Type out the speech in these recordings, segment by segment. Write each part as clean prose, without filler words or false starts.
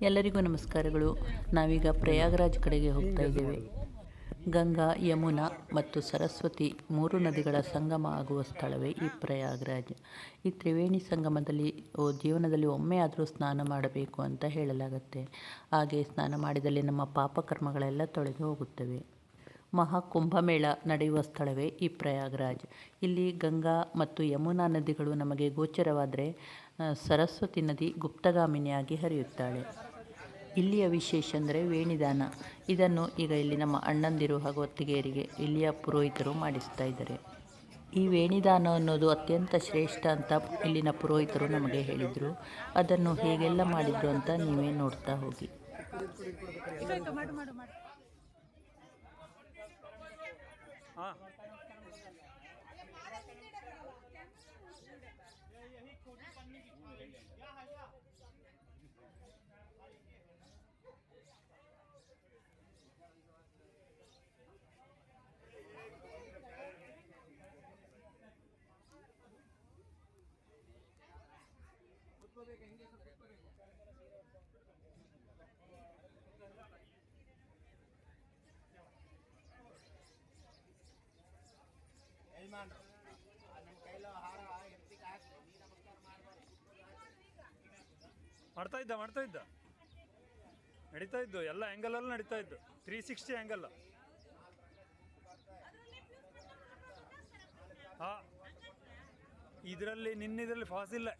ಎಲ್ಲರಿಗೂ ನಮಸ್ಕಾರಗಳು. ನಾವೀಗ ಪ್ರಯಾಗರಾಜ್ ಕಡೆಗೆ ಹೋಗ್ತಾ ಇದ್ದೇವೆ. ಗಂಗಾ, ಯಮುನಾ ಮತ್ತು ಸರಸ್ವತಿ 3 ನದಿಗಳ ಸಂಗಮ ಆಗುವ ಸ್ಥಳವೇ ಈ ಪ್ರಯಾಗರಾಜ್. ಈ ತ್ರಿವೇಣಿ ಸಂಗಮದಲ್ಲಿ ಜೀವನದಲ್ಲಿ ಒಮ್ಮೆ ಆದರೂ ಸ್ನಾನ ಮಾಡಬೇಕು ಅಂತ ಹೇಳಲಾಗುತ್ತೆ. ಹಾಗೆ ಸ್ನಾನ ಮಾಡಿದಲ್ಲಿ ನಮ್ಮ ಪಾಪಕರ್ಮಗಳೆಲ್ಲ ತೊಳೆದು ಹೋಗುತ್ತವೆ. ಮಹಾಕುಂಭಮೇಳ ನಡೆಯುವ ಸ್ಥಳವೇ ಈ ಪ್ರಯಾಗರಾಜ್. ಇಲ್ಲಿ ಗಂಗಾ ಮತ್ತು ಯಮುನಾ ನದಿಗಳು ನಮಗೆ ಗೋಚರವಾದರೆ ಸರಸ್ವತಿ ನದಿ ಗುಪ್ತಗಾಮಿನಿಯಾಗಿ ಹರಿಯುತ್ತಾಳೆ. ಇಲ್ಲಿಯ ವಿಶೇಷ ಅಂದರೆ ವೇಣಿದಾನ. ಇದನ್ನು ಈಗ ಇಲ್ಲಿ ನಮ್ಮ ಅಣ್ಣಂದಿರು ಹಾಗೂ ಅತ್ತಿಗೆಯರಿಗೆ ಇಲ್ಲಿಯ ಪುರೋಹಿತರು ಮಾಡಿಸ್ತಾ ಇದ್ದಾರೆ. ಈ ವೇಣಿದಾನ ಅನ್ನೋದು ಅತ್ಯಂತ ಶ್ರೇಷ್ಠ ಅಂತ ಇಲ್ಲಿನ ಪುರೋಹಿತರು ನಮಗೆ ಹೇಳಿದರು. ಅದನ್ನು ಹೇಗೆಲ್ಲ ಮಾಡಿದರು ಅಂತ ನೀವೇ ನೋಡ್ತಾ ಹೋಗಿ. ಮಾಡ್ತಾ ಇದ್ದ ನಡೀತಾ ಇದ್ದು ಎಲ್ಲ ಆ್ಯಂಗಲಲ್ಲಿ ನಡೀತಾ ಇದ್ದು 360 ಆ್ಯಂಗಲ್. ಇದರಲ್ಲಿ ನಿನ್ನಿದ್ರಲ್ಲಿ ಫಾಸ್ ಇಲ್ಲ.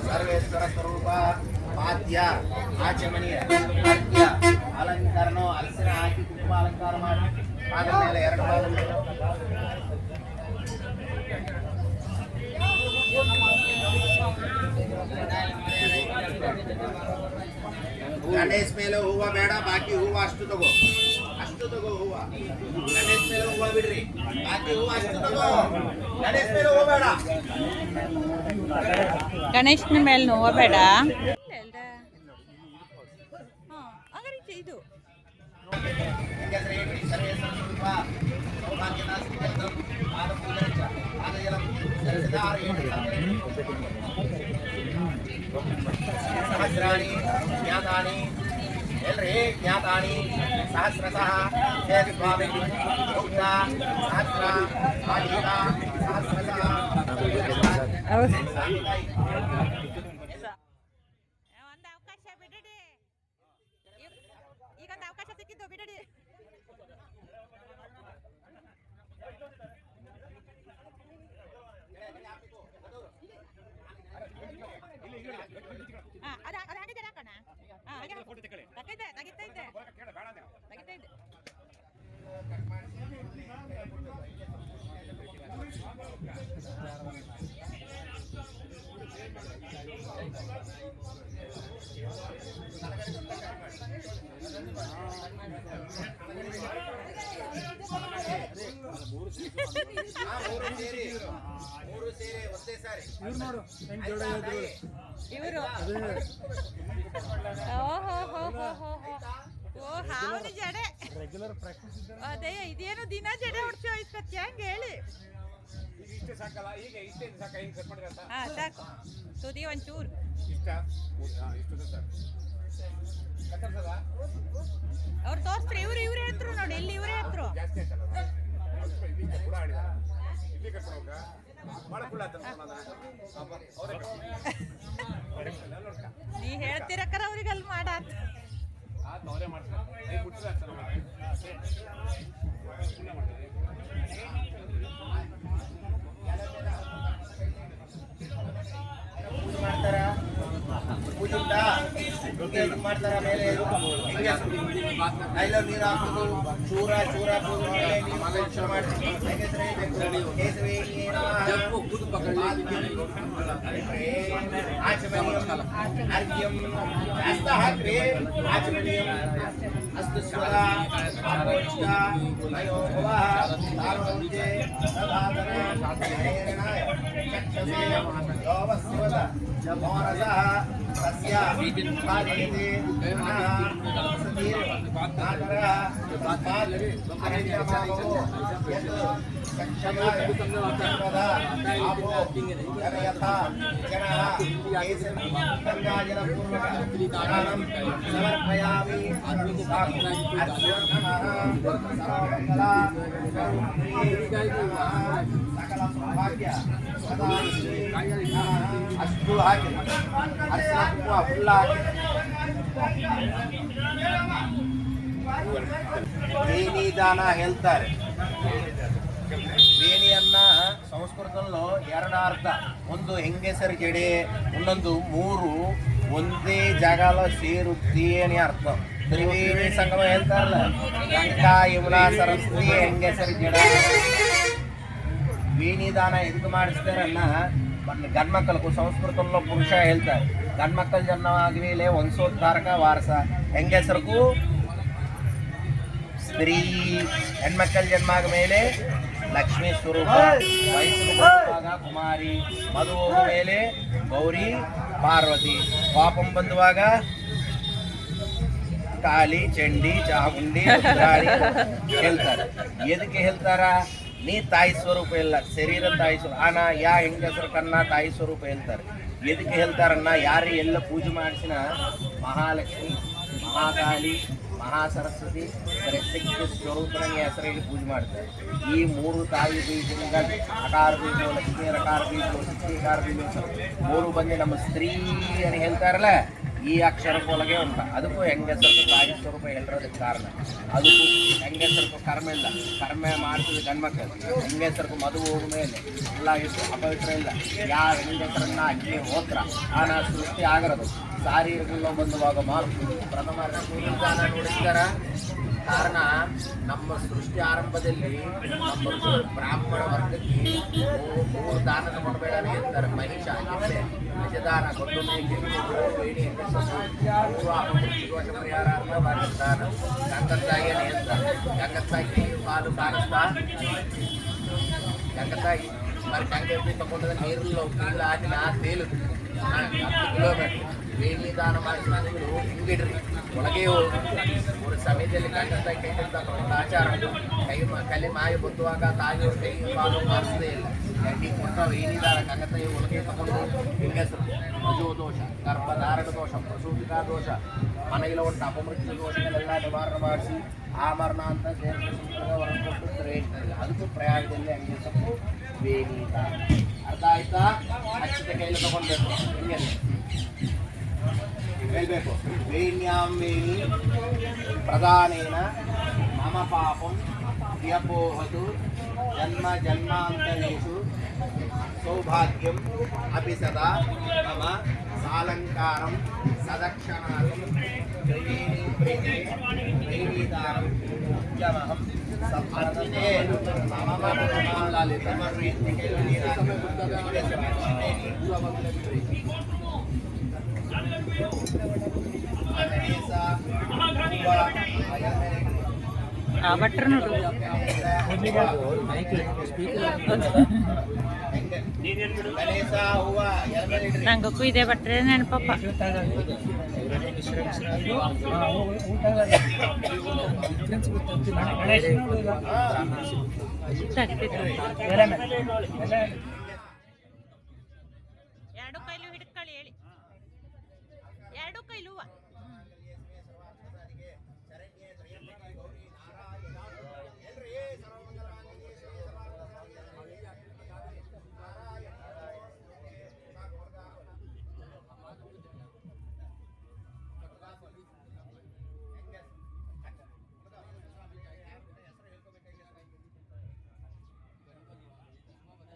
ಸರ್ವೇಶ್ವರ ಸ್ವರೂಪ ವಾದ್ಯ ಆಚಮನೀಯ ಅಲಂಕಾರನೋ ಅಲಸಿನ ಹಾಕಿ ಕುಂಕುಮ ಅಲಂಕಾರ ಮಾಡಿ ಅದರ ಮೇಲೆ 2 ಭಾಗ ಗಣೇಶ್ ಮೇಲೆ ಹೂವ ಬೇಡ, ಬಾಕಿ ಹೂವ ಅಷ್ಟು ತಗೋ ಹೂವ. ಗಣೇಶ್ ಮೇಲೆ ಹೂವ ಬಿಡ್ರಿ, ಬಾಕಿ ಹೂವ ಅಷ್ಟು ತಗೋ. ಗಣೇಶ್ ಮೇಲೆ ಹೂವ ಬೇಡ, ಗಣೇಶನ ಮೇಲೆ ಹೂವ ಬೇಡ. ಸಹಸ್ರಾಣಿ ಜ್ಞಾತಾನಿ ಎಲ್ರಿ ಜ್ಞಾತಾನಿ ಸಹಸ್ರಶಃ ಸ್ವಾಮಿ ಮುಕ್ತ ಸಹಸ್ರ ಆಲಿತ ಸಹಸ್ರಶಃ ಒಂದು ಅವಕಾಶ ಬಿಡಡಿ, ಈಗೊಂದು ಅವಕಾಶ ಸಿಕ್ಕಿದ್ದು ಬಿಡಡಿ. ಇವರು ಓ ಹಾವನಿ ಜಡೆ ರೆಗ್ಯುಲರ್ ಪ್ರಾಕ್ಟೀಸ್ ಇದ್ದರೆ ಅದೇ ಇದೇನು ದಿನ ಜಡೆ ಹೊಡ್ಸೋ ಇಸ್ಕತ್ತಿ ಹೆಂಗೆ ಹೇಳಿ ಇಷ್ಟೇ ಸಾಕಲ್ಲ ಈಗ ಇಷ್ಟೇ ಸಾಕ ಹಿಂಗೆ ಕಟ್ ಮಾಡ್ಕಂತ ಹಾ ಸಾಕು ತುದಿ ಒಂಚೂರು ಇಷ್ಟ ಇಷ್ಟು ಸರ್ ಕತ್ತರ್ಸದ ಅವ್ರು ತೋರಿಸ್ತಾರೆ ಇವ್ರು ಹೇಳ್ತರು ನೋಡಿ ಇಲ್ಲಿ ಇವ್ರು ಹೇಳ್ತರು ಜಾಸ್ತಿ ಆಯ್ತಲ್ಲ ಇಲ್ಲಿ ಕೂಡ ಆಡಿದ ಇಲ್ಲಿ ಕಟ್ ಮಾಡೋಕ ಭಾಳ ಕುಳ್ಳ ನೀ ಹೇಳ್ತಿರಕ್ಕರ ಅವ್ರಿಗೆ ಅಲ್ಲಿ ಮಾಡ ಅವರೇ ಮಾಡ್ತಾರೆ ಮುಟ್ಟಿದ ಪೂಜೆ ಮಾಡ್ತಾರ ಪೂಜೆ ಉಂಟಾ ಮಾಡ್ತಾರ ಮೇಲೆ ಐಲವ್ ನೀರು ಹಾಕೋದು ಚೂರ ಚೂರ ಅರ್ಘ್ಯಂ ಜಾಸ್ತ ಹಾಕ್ರಿ ಆಚಮನೀಯಂ ಅಸ್ತು ಸ್ವರ ಅಷ್ಟು ಹಾಕಿ ಅರ್ಶಿನ ಕುಂಕುಮ ಫುಲ್ ಹಾಕಿ ಬೇನಿ ದಾನ ಹೇಳ್ತಾರೆ. ಬೇನಿಯನ್ನ ಸಂಸ್ಕೃತದಲ್ಲೂ ಎರಡು ಅರ್ಥ, ಒಂದು ಹೆಂಗಸರ ಜಡೆ, ಇನ್ನೊಂದು ಮೂರು ಒಂದೇ ಜಾಗలో ಸೇರುತ್ತಿ అని ಅರ್ಥ. ತ್ರಿವೇಣಿ ಸಂಗಮ ಹೇಳ್ತಾರಲ್ಲ, ಗಂಗಾ ಯಮುನಾ ಸರಸ್ವತಿ ಹೆಂಗಸರ ಜಡೆ. ಬೇನಿ ದಾನ ఎందుకు ಮಾಡಿಸ್ತಾರನ್ನ ಗಂಡ್ಮಕ್ಕಳಿಗೂ ಸಂಸ್ಕೃతంలో పురుష ಹೇಳ್ತಾರೆ. ಗಂಡ್ಮಕ್ಕಳ ಜನ್ಮ ಆಗಲಿ ವಂಶೋದ್ಧಾರಕ ವಾರಸ, ಹೆಂಗಸರಿಗೂ ಸ್ತ್ರೀ ಹೆಣ್ಮಕ್ಕಳ ಜನ್ಮ ಆದ ಮೇಲೆ ಲಕ್ಷ್ಮೀ ಸ್ವರೂಪ, ವಯಸ್ಸು ಬಂದುವಾಗ ಕುಮಾರಿ, ಮದುವೆ ಹೋದ ಮೇಲೆ ಗೌರಿ ಪಾರ್ವತಿ, ಪಾಪಂ ಬಂದುವಾಗ ಕಾಳಿ ಚಂಡಿ ಚಾಮುಂಡಿ ರುದ್ರಾಣಿ ಹೇಳ್ತಾರೆ. ಎದಕ್ಕೆ ಹೇಳ್ತಾರ? ನೀ ತಾಯಿ ಸ್ವರೂಪ ಇಲ್ಲ, ಶರೀರ ತಾಯಿ ಸ್ವರೂಪ. ಆನ ಯಾ ಹೆಂಗಸರು ಕನ್ನ ತಾಯಿ ಸ್ವರೂಪ ಹೇಳ್ತಾರೆ. ಎದಕ್ಕೆ ಹೇಳ್ತಾರನ್ನ, ಯಾರು ಎಲ್ಲ ಪೂಜೆ ಮಾಡಿಸಿನ ಮಹಾಲಕ್ಷ್ಮಿ, ಮಹಾಕಾಳಿ, ಮಹಾಸರಸ್ವತಿ ಶಕ್ತಿ ಸ್ವರೂಪನಿಗೆ ಹೆಸರಲ್ಲಿ ಪೂಜೆ ಮಾಡ್ತಾರೆ. ಈ ಮೂರು ತಾಯಿ ಬೀಜದಿಂದ ಅಕಾರ ಬೀಜ, ಲಕ್ಷ್ಮೀ ರಕಾರ ಬೀಜ, ಶಕ್ತಿಕಾರ ಬೀಜ ಮೂರು ಬಂದು ನಮ್ಮ ಸ್ತ್ರೀ అని ಹೇಳ್ತಾರಲ್ಲ, ಈ ಅಕ್ಷರಕ್ಕೊಳಗೆ ಉಂಟು. ಅದಕ್ಕೂ ಹೆಂಗಸರು ತಾಯಿ ಸ್ವರೂಪ ಹೇಳಿರೋದಕ್ಕೆ ಕಾರಣ. ಅದಕ್ಕೂ ಹೆಂಗಸರಿಗೂ ಕರ್ಮ ಇಲ್ಲ, ಕರ್ಮ ಮಾಡ್ತಿದ್ದ ಗಂಡ್ಮಕ್ಕಳು. ಹೆಂಗಸರಿಗೂ ಮದುವೆ ಹೋಗ ಮೇಲೆ ಎಲ್ಲ ಇಷ್ಟು ಅಪವಿತ್ರ ಇಲ್ಲ. ಯಾವ ಹೆಂಗಸರನ್ನ ಅಗ್ನಿ ಹೋತ್ರ ಆನ ಸೃಷ್ಟಿ ಆಗಿರೋದು ಶಾರೀರಿಕల్లో ಬಂದುವಾಗ ಮಾರ್ಕು ಪ್ರಥಮ ದಾನ ನೋಡಿಸ್ತಾರ. ಕಾರಣ ನಮ್ಮ ಸೃಷ್ಟಿ ಆರಂಭದಲ್ಲಿ ನಮ್ಮ ಬ್ರಾಹ್ಮಣ ವರ್ಗಕ್ಕೆ ಮೂರು ದಾನ ತಗೊಳ್ಬೇಡ ಹೇಳ್ತಾರೆ. ಮಹಿಷ, ನಿಜದಾನ, ಗಂಡು ಮೇಕೆ, ಬೇಡಿ, ಪರಿಹಾರ ಅಂತ ಮಾಡಿಸ್ತಾನ. ಗಂಗತ್ತಾಗಿ ಹೇಳ್ತಾರೆ. ಗಂಗತ್ತಾಗಿ ಪಾಲು ಕಾಣಿಸ್ತಾ ಗಂಗತ್ತಾಗಿ మరి గంగ తప్పకుండా నీరులో నీళ్ళు ఆడిన తేలు 10 ಕಿಲೋಮೀಟರ್ ಬೇಲಿ ದಾನ ಮಾಡಿಸಿದ ನೀವು ಹಿಂಗಿಡ್ರಿ, ಒಳಗೆ ಹೋಗಿ ಮೂರು ಸಮಯದಲ್ಲಿ ಗಂಗತ್ತಾಗಿ ಕೈ ತಗೊಂಡು ಆಚಾರ ಕಲಿ ಮಾಯ ಬುದ್ಧುವಾಗ ತಾಯಿಯವ್ರ ಕೈ ಪಾಲು ಮಾಡಿಸದೇ ಇಲ್ಲ. ಗಂಡಿ ಕೊಟ್ಟ ಏನಿದಾರ ಗಂಗತ್ತಾಗಿ ಒಳಗೆ ತಗೊಂಡು ಹೆಂಗಸರು ರಜೋ ದೋಷ, ಗರ್ಭಧಾರಣ ದೋಷ, ಪ್ರಸೂತಿಕಾ ದೋಷ, ಮನೆಯಲ್ಲಿ ಒಂದು ಅಪಮೃತ್ಯು ದೋಷಗಳೆಲ್ಲ ನಿವಾರಣೆ ಮಾಡಿಸಿ ಆ ಮರಣ ಅಂತ ದೇವರ ಹೊರ ಕೊಟ್ಟು ಶ್ರೇಷ್ಠ ಇಲ್ಲ. ಅದಕ್ಕೂ ಪ್ರಯಾಗದಲ್ಲಿ ಹಂಗೆ ಸ್ವಲ್ಪ ಬೇನಿ ದಾನ. ಅರ್ಥ ಆಯ್ತಾ? ಅಕ್ಷತೆ ಕೈಲಿ ತಗೊಂಡ್ಬೇಕು. ಹಿಂಗೆ ಹೇಳ್ಬೇಕು, ಬೇನ್ಯಾಂ ಬೇನಿ ಪ್ರಧಾನೇನ ಮಮ ಪಾಪಂ ವ್ಯಪೋಹತು ಜನ್ಮ ಜನ್ಮಾಂತರೇಷು ಸೌಭಾಗ್ಯಂ ಅಪಿ ಸದಾ ಮಮ ಸಾಲಂಕಾರಂ ಸದಕ್ಷಣಾರ್ಥಂ ತ್ರಿವೇಣಿ ಪ್ರೀತಿ ತ್ರಿವೇಣಿದಾರಂ ಉದ್ಯಮಹಂ ಸಂಪರ್ಕತೆ ಮಮ ಮನೋಲಾಲಿ ಸಮರ್ವೇತ್ತಿ ಆ ಭಟ್ರು ನೋಡು ಗಣೇಶ ಹೂವ ನಂಗಕ್ಕೂ ಇದೇ ಭಟ್ರೆ ನೆನಪಪ್ಪ. ಎರಡು ಕೈಲು ಹಿಡ್ಕೊಳ್ಳಿ ಹೇಳಿ, ಎರಡು ಕೈಲು ಹೂವ.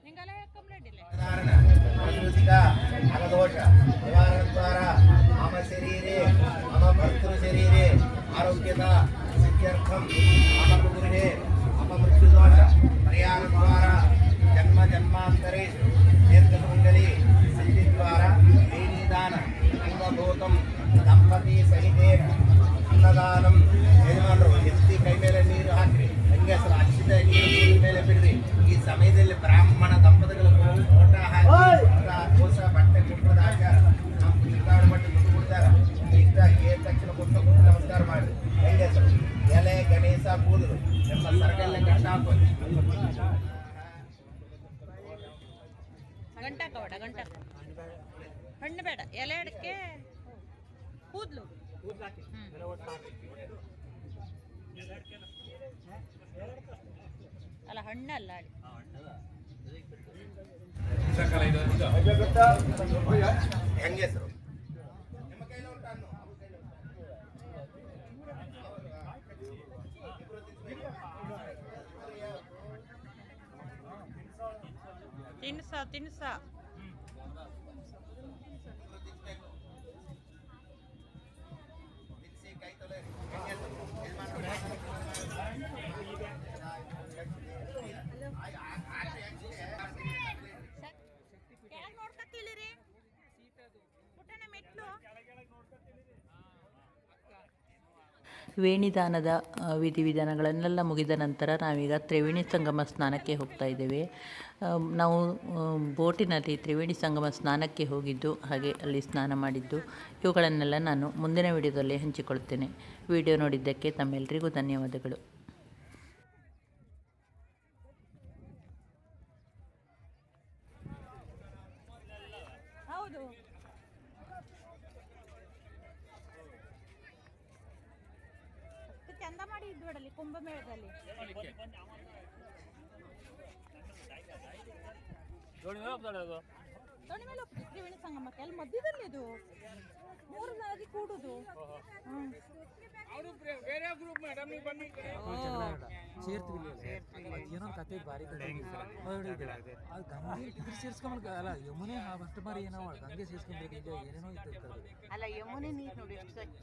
ನಿಂಗೆಲ್ಲ ಕಂಪ್ಲೇಂಟ್ ಇಲ್ಲ. ಪ್ರಕೃತಿಕ ಅನದೋಷ ನಿವಾರಣದ್ವಾರ ಮಮ ಶರೀರೆ ಮಮ ಭರ್ತೃ ಶರೀರೆ ಆರೋಗ್ಯದ ಸಿದ್ಧ್ಯರ್ಥಂ ಮಮ ಗೃಹೆ ಮಮ ಮೃತ್ಯುದೋಷ ಪರಿಹಾರದ್ವಾರ ಜನ್ಮ ಜನ್ಮಾಂತರೆ ದೀರ್ಘಸುಂಗಲಿ ಸಿದ್ಧಿದ್ವಾರ ವೇಣಿದಾನ ಅಂಗಭೂತಂ ದಂಪತಿ ಸಹಿತೇನ ಅನ್ನದಾನಂ. ಯಜಮಾನರು ಎತ್ತಿ ಕೈ ಮೇಲೆ ನೀರು ಹಾಕ್ರಿ, ಹೆಂಗಸರು ಅಕ್ಷಿತ ನೀರು ಭೂಮಿ ಮೇಲೆ ಬಿಡ್ರಿ. ಈ ಸಮಯದಲ್ಲಿ ಬ್ರಾಹ್ಮಣ ದಂಪತಿಗಳು ಊಟ ಹಾಕಿ ದೋಸ ಬಟ್ಟೆ ಕುಟುಂಬದ ಆಚಾರ ನಮ್ಮ ತೀರ್ಥಾವಳಿ ಬಟ್ಟೆ ದುಡ್ಡು ಕೊಡ್ತಾರ. ಇಷ್ಟ ಏದ ತಕ್ಷಣ ಕೊಟ್ಟು ನಮಸ್ಕಾರ ಮಾಡಿ. ಹೆಂಗಸರು ಎಲೆ ಗಣೇಶ ಕೂದಲು ನಿಮ್ಮ ಸರ್ಗಲ್ಲೇ ಗಂಟ ಹಾಕೋದು. ಗಂಟಾಕಬೇಡ, ಗಂಟಾಕ ಹಣ್ಣು ಬೇಡ, ಎಲೆ ಅಡಿಕೆ ಕೂದಲು. ಅಲ್ಲ ಹಣ್ಣಲ್ಲ ಅಡಿ. ಹೆಂಗಸರು ತಿನ್ಸ ಕೆಳಗ್ ನೋಡ್ಕತ್ತಿಲ್ಲಿರಿ ಪುಟ್ಟಣ ಮೆಟ್ಲು. ವೇಣಿದಾನದ ವಿಧಿವಿಧಾನಗಳನ್ನೆಲ್ಲ ಮುಗಿದ ನಂತರ ನಾವೀಗ ತ್ರಿವೇಣಿ ಸಂಗಮ ಸ್ನಾನಕ್ಕೆ ಹೋಗ್ತಾ ಇದ್ದೇವೆ. ನಾವು ಬೋಟಿನಲ್ಲಿ ತ್ರಿವೇಣಿ ಸಂಗಮ ಸ್ನಾನಕ್ಕೆ ಹೋಗಿದ್ದು ಹಾಗೆ ಅಲ್ಲಿ ಸ್ನಾನ ಮಾಡಿದ್ದು ಇವುಗಳನ್ನೆಲ್ಲ ನಾನು ಮುಂದಿನ ವಿಡಿಯೋದಲ್ಲಿ ಹಂಚಿಕೊಳ್ತೇನೆ. ವಿಡಿಯೋ ನೋಡಿದ್ದಕ್ಕೆ ತಮ್ಮೆಲ್ಲರಿಗೂ ಧನ್ಯವಾದಗಳು. ಹೌದು, ಚಂದ ಮಾಡಿ ಇದ್ಬಿಡಲಿ ಕುಂಭಮೇಳದಲ್ಲಿ. ದೋಣಿ ಮೇಲೆ ಹೋಗ್ತೀವಿ ತ್ರಿವೇಣಿ ಸಂಗಮಕ್ಕೆ. ಅಲ್ಲಿ ಮಧ್ಯದಲ್ಲಿ ಇದು 3 ನದಿ ಕೂಡುದು. ಬೇರೆ ಗ್ರೂಪ್ ಮೇಡಮ್ ನೀವು ಬನ್ನಿ ಏನೋ ಕತೆ ಬಾರಿ ಅದು ಗಂಗೆ ಇದ್ರ ಸೇರ್ಸ್ಕೊಂಡ್ ಅಲ್ಲ ಯಮುನೆ ಫಸ್ಟ್ ಬಾರಿ ಏನೋ ಗಂಗೆ ಸೇರ್ಸ್ಕೊಂಡ್ಬೇಕು. ಏನೇನೋ ಇತ್ತು ಅಲ್ಲ ಯಮುನೆ ನೀರು ನೋಡಿ ಎಷ್ಟು ಸ್ವಚ್ಛ